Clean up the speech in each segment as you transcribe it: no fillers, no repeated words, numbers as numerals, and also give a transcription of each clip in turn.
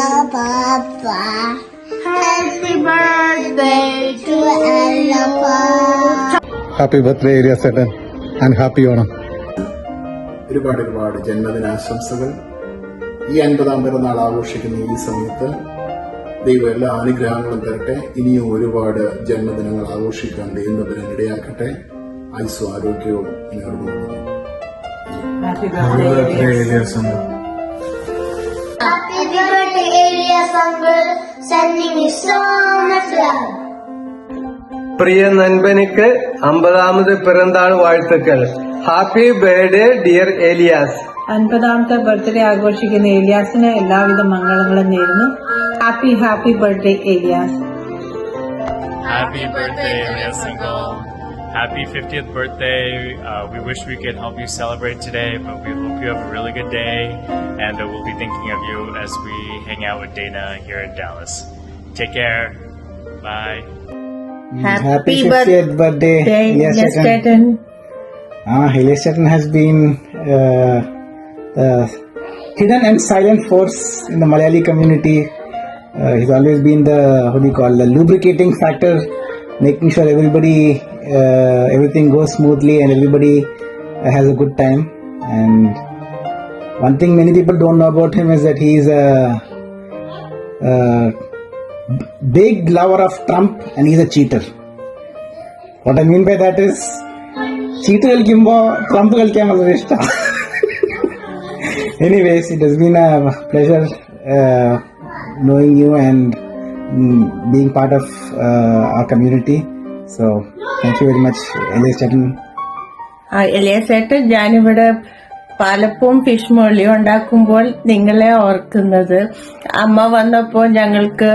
Papa. Happy birthday to Allappa. Happy birthday, Elias Satan, and happy Onam. ഒരുപാട് ജന്മദിനാശംസകൾ. ഈ 50-ാം പിറന്നാൾ ആഘോഷിക്കുന്ന ഈ സമയത്ത് ദൈവം എല്ലാ അനുഗ്രഹങ്ങളും തരട്ടെ. ഇനിയും ഒരുപാട് ജന്മദിനങ്ങൾ ആഘോഷിക്കാൻ ദൈവത്തിന് ഇടയാക്കട്ടെ. ആയുസ്സും ആരോഗ്യവും നേർന്നു. Happy birthday, Elias uncle. Sending you so much love. പ്രിയ നൻപനുക്ക് 50ാമത് പിറന്നാൾ വാഴ്ത്തുക്കൾ. Happy birthday dear Elias. 50ാമത്തെ ബർത്ത്ഡേ ആഘോഷിക്കുന്ന ഏലിയാസിന് എല്ലാവിധ മംഗളങ്ങളും നേരുന്നു. Happy birthday Elias. Happy birthday, Elias uncle. Happy 50th birthday. We wish we could help you celebrate today, but we hope you have a really good day, and we'll be thinking of you as we hang out with Dana here in Dallas. Take care. Bye. Happy 50th birthday, Elias Satan. Elias Satan has been the hidden and silent force in the Malayali community. He's always been the lubricating factor, making sure everything goes smoothly and everybody has a good time. And one thing many people don't know about him is that he is a big lover of Trump and he's a cheater. What I mean by that is, cheater കളിക്കുമ്പോ Trump കളിക്കാൻ വളരെ ഇഷ്ടം. Anyways, it has been a pleasure knowing you and being part of our community. So, thank you very much, Elias Satan. Elias ചേട്ടൻ, ഞാനിവിടെ പാലപ്പവും fish മോളിയും ഉണ്ടാക്കുമ്പോൾ നിങ്ങളെ ഓർക്കുന്നത്. അമ്മ വന്നപ്പോൾ ഞങ്ങൾക്ക്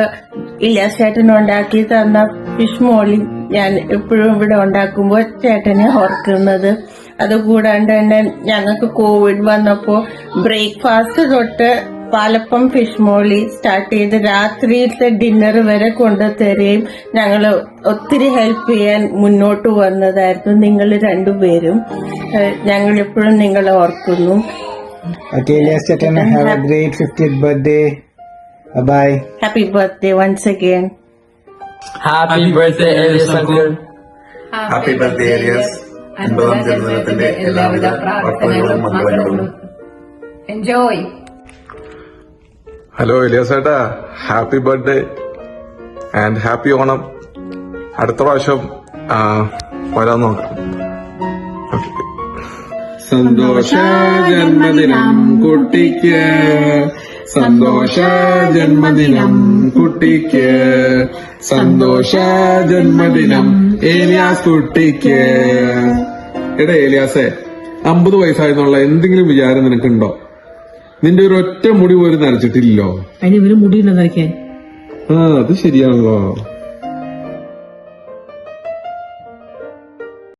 എലിയാസ് ചേട്ടൻ ഉണ്ടാക്കി തന്ന ഫിഷ് മോളി ഞാൻ എപ്പോഴും ഇവിടെ ഉണ്ടാക്കുമ്പോൾ ചേട്ടനെ ഓർക്കുന്നത്. അതുകൂടാണ്ട് തന്നെ ഞങ്ങൾക്ക് കോവിഡ് വന്നപ്പോൾ ബ്രേക്ക്ഫാസ്റ്റ് തൊട്ട് പാലപ്പം ഫിഷ് മോളി സ്റ്റാർട്ട് ചെയ്ത് രാത്രിയിലത്തെ ഡിന്നർ വരെ കൊണ്ടുതരികയും ഞങ്ങൾ ഒത്തിരി ഹെൽപ്പ് ചെയ്യാൻ മുന്നോട്ട് വന്നതായിരുന്നു നിങ്ങൾ രണ്ടുപേരും. ഞങ്ങൾ എപ്പോഴും നിങ്ങളെ ഓർക്കുന്നു. Okay, Elias Satan, have a great 50th birthday. Bye. Happy birthday once again. Happy birthday Elias uncle. Happy birthday Elias. 50-ാം ജന്മദിനത്തിന്റെ എല്ലാവിധ പ്രാർത്ഥനകളും മംഗളങ്ങളും. Enjoy. ഹലോ എലിയാസ് ചേട്ടാ, happy birthday and happy Onam. അടുത്ത പ്രാവശ്യം വരാൻ നോക്കാം. സന്തോഷ ജന്മദിനം കുട്ടിക്ക്, സന്തോഷ ജന്മദിനം കുട്ടിക്ക്, സന്തോഷ ജന്മദിനം ഏലിയാസ് കുട്ടിക്ക്. എടാ ഏലിയാസേ, 50 വയസ്സായെന്നുള്ള എന്തെങ്കിലും വിചാരം നിനക്കുണ്ടോ? നിന്റെ ഒരു ഒറ്റ മുടി പോലും നനച്ചിട്ടില്ലല്ലോ. അതിന് ഇവര് മുടി ഉണ്ടോ നനയ്ക്കാൻ? അത് ശരിയാണല്ലോ.